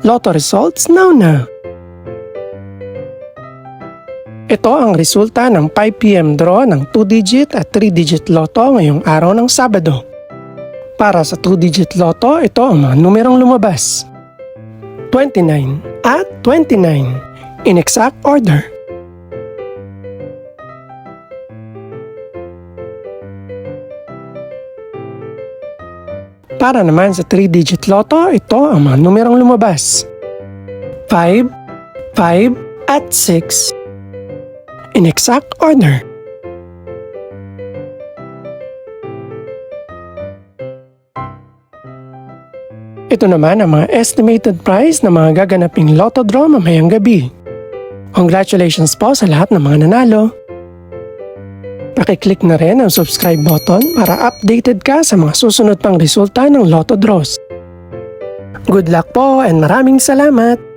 Lotto results now. Ito ang resulta ng 5 PM draw ng 2-digit at 3-digit lotto ngayong araw ng Sabado. Para sa 2-digit lotto, ito ang mga numerong lumabas. 29 at 29 in exact order. Para naman sa 3-digit lotto, ito ang mga numerong lumabas. 5, 5 at 6 in exact order. Ito naman ang mga estimated price ng mga gaganaping lotto draw mamayang gabi. Congratulations po sa lahat ng mga nanalo. Pakiclick na rin ang subscribe button para updated ka sa mga susunod pang resulta ng lotto draws. Good luck po and maraming salamat!